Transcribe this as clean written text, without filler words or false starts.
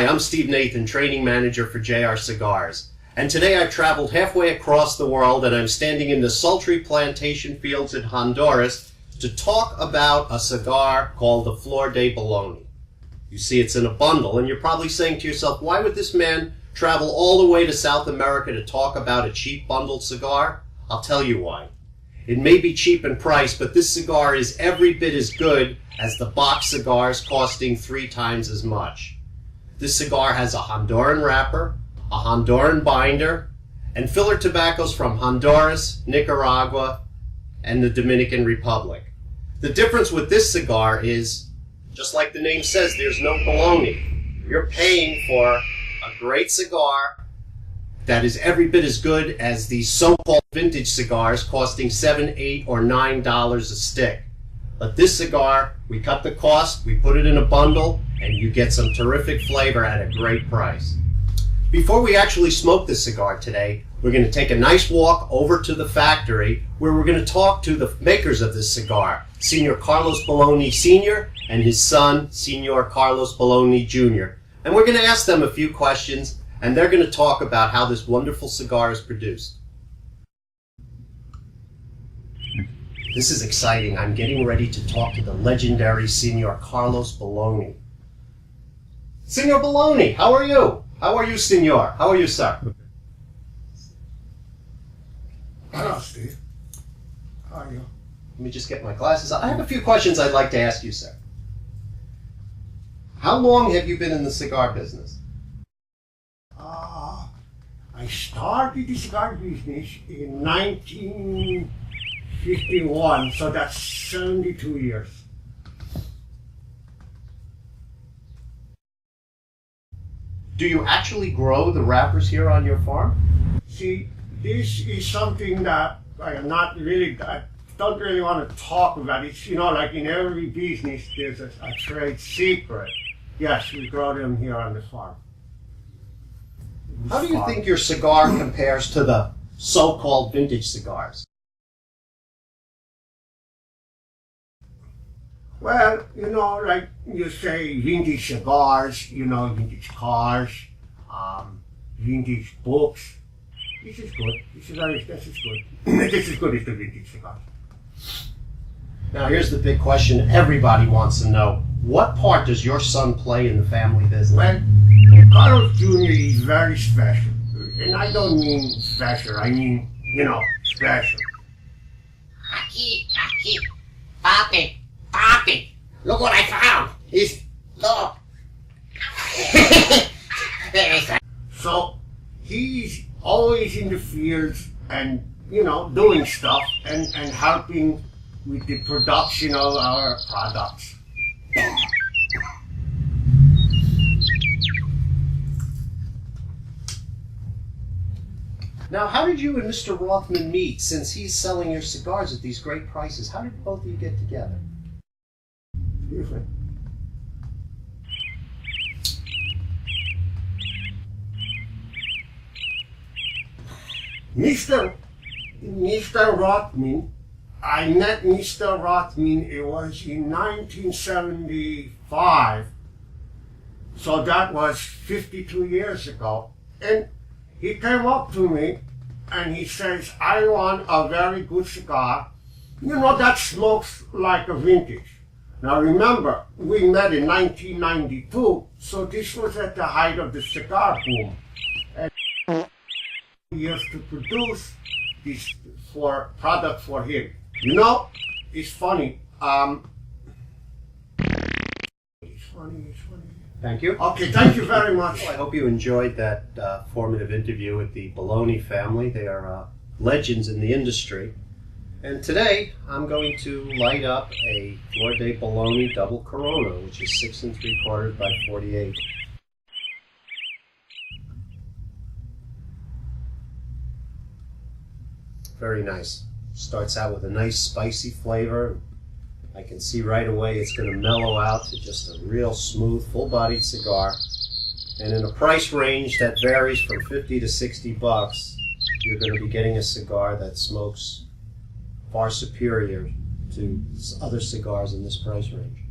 Hi, I'm Steve Nathan, training manager for JR Cigars. And today I've traveled halfway across the world and I'm standing in the sultry plantation fields in Honduras to talk about a cigar called the Flor de Baloney. You see it's in a bundle and you're probably saying to yourself, why would this man travel all the way to South America to talk about a cheap bundled cigar? I'll tell you why. It may be cheap in price, but this cigar is every bit as good as the box cigars costing 3 times as much. This cigar has a Honduran wrapper, a Honduran binder, and filler tobaccos from Honduras, Nicaragua, and the Dominican Republic. The difference with this cigar is, just like the name says, there's no baloney. You're paying for a great cigar that is every bit as good as these so-called vintage cigars costing $7, $8, or $9 a stick. But this cigar, we cut the cost, we put it in a bundle, and you get some terrific flavor at a great price. Before we actually smoke this cigar today, we're going to take a nice walk over to the factory where we're going to talk to the makers of this cigar, Senor Carlos Baloney Sr. and his son, Senor Carlos Baloney Jr. And we're going to ask them a few questions, and they're going to talk about how this wonderful cigar is produced. This is exciting. I'm getting ready to talk to the legendary Senor Carlos Baloney. Senor Baloney, how are you? How are you, Senor? How are you, sir? Hello, Steve. How are you? Let me just get my glasses on. I have a few questions I'd like to ask you, sir. How long have you been in the cigar business? I started the cigar business in 1951, so that's 72 years. Do you actually grow the wrappers here on your farm? See, this is something that I don't really want to talk about. It's, like in every business, there's a trade secret. Yes, we grow them here on the farm. How do you think your cigar compares to the so-called vintage cigars? Well, like you say, vintage cigars, vintage cars, vintage books. This is good. This is good. This is good as the vintage cigars. Now here's the big question everybody wants to know. What part does your son play in the family business? Well, Carlos Jr. is very special. And I don't mean special, I mean, special. Aquí, Papi, look what I found. Look. So, he's always in the fields and, doing stuff and helping with the production of our products. Now, how did you and Mr. Rothman meet, since he's selling your cigars at these great prices? How did both of you get together? Mr. Rothman, I met Mr. Rothman, it was in 1975, so that was 52 years ago, and he came up to me and he says, I want a very good cigar, that smokes like a vintage. Now remember, we met in 1992, so this was at the height of the cigar boom. And years to produce this product for him. It's funny. It's funny. Thank you. Okay, thank you very much. Well, I hope you enjoyed that formative interview with the Baloney family. They are legends in the industry. And today, I'm going to light up a Flor de Baloney double Corona, which is 6 3/4 by 48. Very nice. Starts out with a nice spicy flavor. I can see right away it's going to mellow out to just a real smooth, full-bodied cigar. And in a price range that varies from 50 to 60 bucks, you're going to be getting a cigar that smokes far superior to other cigars in this price range.